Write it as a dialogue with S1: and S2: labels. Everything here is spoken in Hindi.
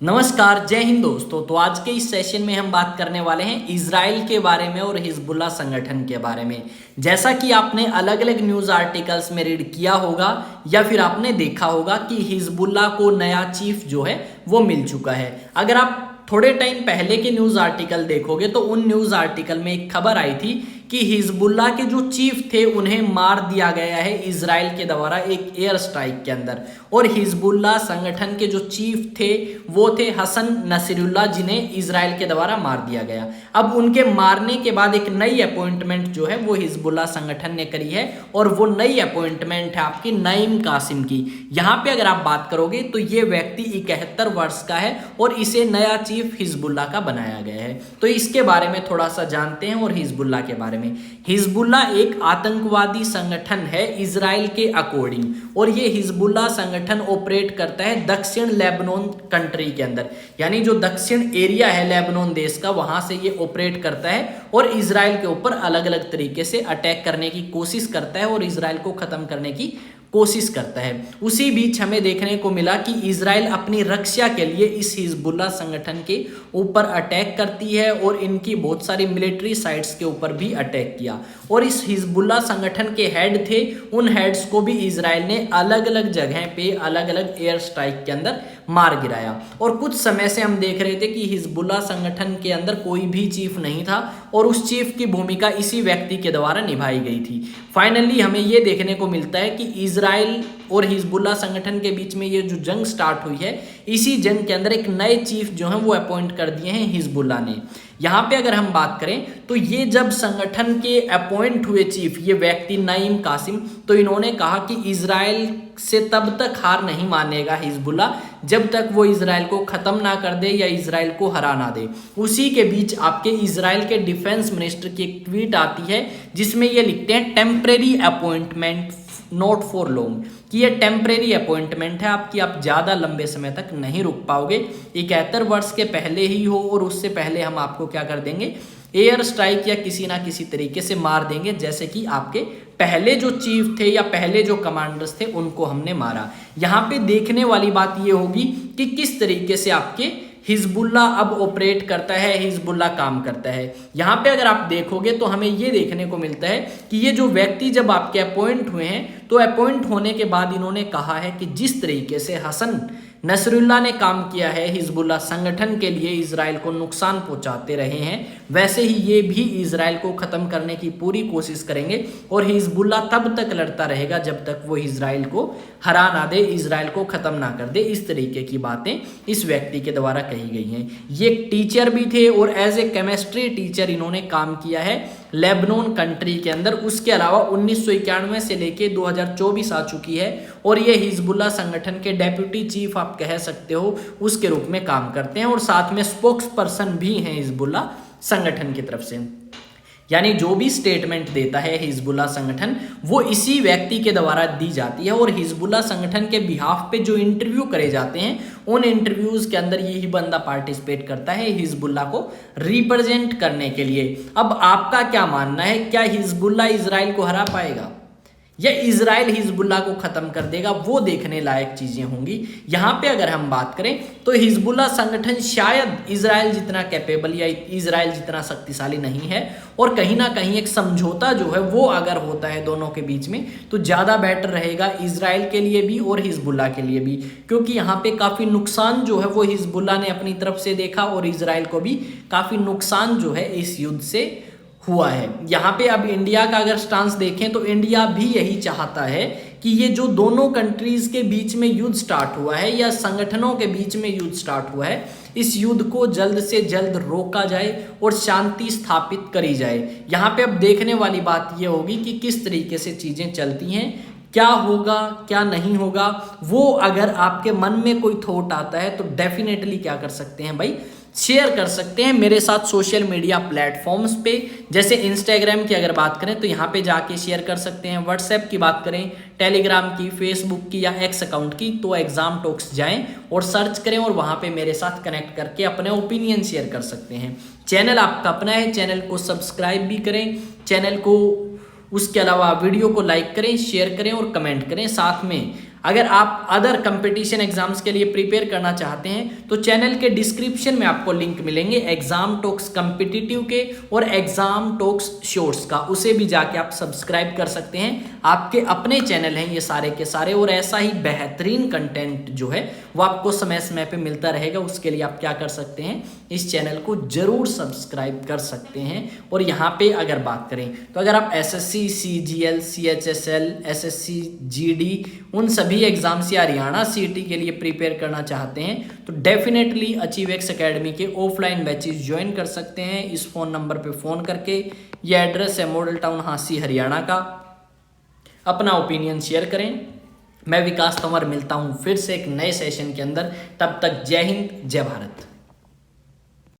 S1: नमस्कार, जय हिंद दोस्तों। तो आज के इस सेशन में हम बात करने वाले हैं इजराइल के बारे में और हिजबुल्लाह संगठन के बारे में। जैसा कि आपने अलग अलग न्यूज़ आर्टिकल्स में रीड किया होगा या फिर आपने देखा होगा कि हिजबुल्लाह को नया चीफ जो है वो मिल चुका है। अगर आप थोड़े टाइम पहले के न्यूज़ आर्टिकल देखोगे तो उन न्यूज़ आर्टिकल में एक खबर आई थी कि हिजबुल्लाह के जो चीफ थे उन्हें मार दिया गया है इजराइल के द्वारा एक एयर स्ट्राइक के अंदर। और हिजबुल्लाह संगठन के जो चीफ थे वो थे हसन नसरुल्लाह, जिन्हें इजराइल के द्वारा मार दिया गया। अब उनके मारने के बाद एक नई अपॉइंटमेंट जो है वो हिजबुल्लाह संगठन ने करी है और वो नई अपॉइंटमेंट है आपकी नईम कासिम की। यहाँ पे अगर आप बात करोगे तो ये व्यक्ति 71 वर्ष का है और इसे नया चीफ हिजबुल्लाह का बनाया गया है। तो इसके बारे में थोड़ा सा जानते हैं और हिजबुल्लाह के बारे में। हिजबुल्लाह एक आतंकवादी संगठन है इजराइल के अकॉर्डिंग, और ये हिजबुल्लाह संगठन ऑपरेट करता है दक्षिण लेबनान कंट्री के अंदर, यानी जो दक्षिण एरिया है लेबनान देश का, वहां से ये ऑपरेट करता है और इजराइल के ऊपर अलग अलग तरीके से अटैक करने की कोशिश करता है और इजराइल को खत्म करने की कोशिश करता है। उसी बीच हमें देखने को मिला कि इजराइल अपनी रक्षा के लिए इस हिजबुल्लाह संगठन के ऊपर अटैक करती है और इनकी बहुत सारी मिलिट्री साइट्स के ऊपर भी अटैक किया। और इस हिजबुल्लाह संगठन के हेड थे, उन हेड्स को भी इजराइल ने अलग अलग जगह पे अलग अलग एयर स्ट्राइक के अंदर मार गिराया। और कुछ समय से हम देख रहे थे कि हिजबुल्लाह संगठन के अंदर कोई भी चीफ नहीं था और उस चीफ की भूमिका इसी व्यक्ति के द्वारा निभाई गई थी। फाइनली हमें ये देखने को मिलता है कि इजराइल और हिजबुल्लाह संगठन के बीच में ये जो जंग स्टार्ट हुई है, इसी जंग के अंदर एक नए चीफ जो हैं वो अपॉइंट कर दिए हैं हिजबुल्लाह ने। यहाँ पे अगर हम बात करें तो ये जब संगठन के अपॉइंट हुए चीफ ये व्यक्ति नईम कासिम, तो इन्होंने कहा कि इजराइल से तब तक हार नहीं मानेगा हिजबुल्लाह जब तक वो इजराइल को खत्म ना कर दे या इजराइल को हरा ना दे। उसी के बीच आपके इजराइल के डिफेंस मिनिस्टर की एक ट्वीट आती है जिसमें ये लिखते हैं temporary appointment not for long, कि ये टेम्परेरी अपॉइंटमेंट है आपकी, आप ज़्यादा लंबे समय तक नहीं रुक पाओगे। 71 वर्ष के पहले ही हो और उससे पहले हम आपको क्या कर देंगे, एयर स्ट्राइक या किसी ना किसी तरीके से मार देंगे, जैसे कि आपके पहले जो चीफ थे या पहले जो कमांडर्स थे उनको हमने मारा। यहाँ पे देखने वाली बात ये होगी कि किस तरीके से आपके हिजबुल्लाह अब ऑपरेट करता है, हिजबुल्लाह काम करता है। यहाँ पे अगर आप देखोगे तो हमें ये देखने को मिलता है कि ये जो व्यक्ति जब आपके अपॉइंट हुए हैं तो अपॉइंट होने के बाद इन्होंने कहा है कि जिस तरीके से हसन नसरुल्लाह ने काम किया है हिजबुल्लाह संगठन के लिए, इजराइल को नुकसान पहुंचाते रहे हैं, वैसे ही ये भी इजराइल को ख़त्म करने की पूरी कोशिश करेंगे। और हिजबुल्लाह तब तक लड़ता रहेगा जब तक वो इजराइल को हरा ना दे, इजराइल को ख़त्म ना कर दे। इस तरीके की बातें इस व्यक्ति के द्वारा कही गई हैं। ये एक टीचर भी थे और एज ए केमिस्ट्री टीचर इन्होंने काम किया है लेबनान कंट्री के अंदर। उसके अलावा 1991 से लेके 2024 आ चुकी है और ये हिजबुल्लाह संगठन के डेप्यूटी चीफ आप कह सकते हो उसके रूप में काम करते हैं और साथ में स्पोक्स पर्सन भी हैं हिजबुल्लाह संगठन की तरफ से। यानी जो भी स्टेटमेंट देता है हिजबुल्लाह संगठन वो इसी व्यक्ति के द्वारा दी जाती है। और हिजबुल्लाह संगठन के बिहाफ पे जो इंटरव्यू करे जाते हैं उन इंटरव्यूज के अंदर यही बंदा पार्टिसिपेट करता है हिजबुल्लाह को रिप्रेजेंट करने के लिए। अब आपका क्या मानना है, क्या हिजबुल्लाह इजराइल को हरा पाएगा या इजराइल हिजबुल्लाह को खत्म कर देगा, वो देखने लायक चीजें होंगी। यहाँ पे अगर हम बात करें तो हिजबुल्लाह संगठन शायद इजराइल जितना कैपेबल या इजराइल जितना शक्तिशाली नहीं है और कहीं ना कहीं एक समझौता जो है वो अगर होता है दोनों के बीच में तो ज़्यादा बेटर रहेगा इजराइल के लिए भी और हिजबुल्लाह के लिए भी, क्योंकि यहाँ पे काफ़ी नुकसान जो है वो हिजबुल्लाह ने अपनी तरफ से देखा और इजराइल को भी काफ़ी नुकसान जो है इस युद्ध से हुआ है। यहाँ पे अब इंडिया का अगर स्टांस देखें तो इंडिया भी यही चाहता है कि ये जो दोनों कंट्रीज के बीच में युद्ध स्टार्ट हुआ है या संगठनों के बीच में युद्ध स्टार्ट हुआ है, इस युद्ध को जल्द से जल्द रोका जाए और शांति स्थापित करी जाए। यहाँ पे अब देखने वाली बात ये होगी कि किस तरीके से चीज़ें चलती हैं, क्या होगा क्या नहीं होगा। वो अगर आपके मन में कोई थॉट आता है तो डेफिनेटली क्या कर सकते हैं भाई, शेयर कर सकते हैं मेरे साथ सोशल मीडिया प्लेटफॉर्म्स पे। जैसे इंस्टाग्राम की अगर बात करें तो यहाँ पे जाके शेयर कर सकते हैं, व्हाट्सएप की बात करें, टेलीग्राम की, फेसबुक की या एक्स अकाउंट की तो एग्जाम टॉक्स जाएं और सर्च करें और वहाँ पे मेरे साथ कनेक्ट करके अपने ओपिनियन शेयर कर सकते हैं। चैनल आपका अपना है, चैनल को सब्सक्राइब भी करें, चैनल को उसके अलावा वीडियो को लाइक करें, शेयर करें और कमेंट करें। साथ में अगर आप अदर कंपटीशन एग्जाम्स के लिए प्रिपेयर करना चाहते हैं तो चैनल के डिस्क्रिप्शन में आपको लिंक मिलेंगे एग्जाम टॉक्स कॉम्पिटिटिव के और एग्जाम टॉक्स शॉर्ट्स का, उसे भी जाके आप सब्सक्राइब कर सकते हैं। आपके अपने चैनल हैं ये सारे के सारे, और ऐसा ही बेहतरीन कंटेंट जो है वो आपको समय समय पे मिलता रहेगा। उसके लिए आप क्या कर सकते हैं, इस चैनल को जरूर सब्सक्राइब कर सकते हैं। और यहाँ पे अगर बात करें तो अगर आप SSC, CGL, CHSL, SSC, GD, उन सभी एग्जाम्स या हरियाणा सीईटी के लिए प्रिपेयर करना चाहते हैं तो डेफिनेटली अचीवेक्स एकेडमी के ऑफलाइन बैचेस ज्वाइन कर सकते हैं इस फोन नंबर पे फ़ोन करके। ये एड्रेस है मॉडल टाउन हांसी हरियाणा का। अपना ओपिनियन शेयर करें। मैं विकास तंवर मिलता हूं फिर से एक नए सेशन के अंदर। तब तक जय हिंद, जय भारत।